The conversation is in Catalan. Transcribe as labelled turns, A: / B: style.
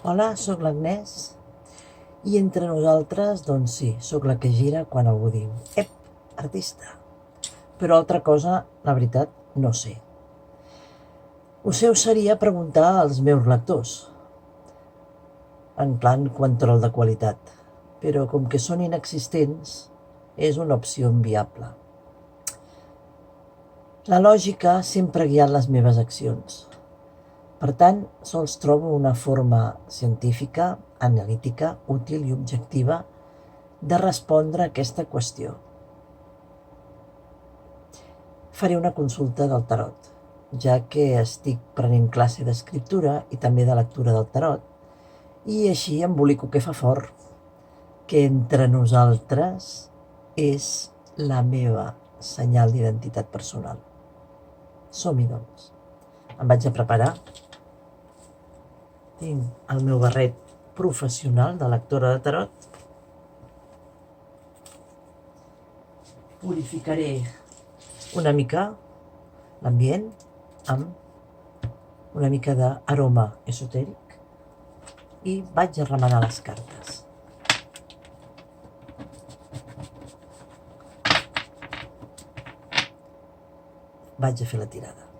A: Hola, sóc l'Agnès i entre nosaltres, doncs sí, sóc la que gira quan algú diu «Ep, artista!». Però altra cosa, la veritat, no sé. Ho seu seria preguntar als meus lectors, en plan control de qualitat, però com que són inexistents, és una opció inviable. La lògica sempre ha guiat les meves accions. Per tant, sols trobo una forma científica, analítica, útil i objectiva de respondre a aquesta qüestió. Faré una consulta del tarot, ja que estic prenent classe d'escriptura i també de lectura del tarot, i així embolico que fa fort, que entre nosaltres és la meva senyal d'identitat personal. Som-hi, doncs. Em vaig a preparar. Tinc el meu barret professional de lectora de tarot. Purificaré una mica l'ambient amb una mica d'aroma esotèric i vaig a remenar les cartes. Vaig a fer la tirada.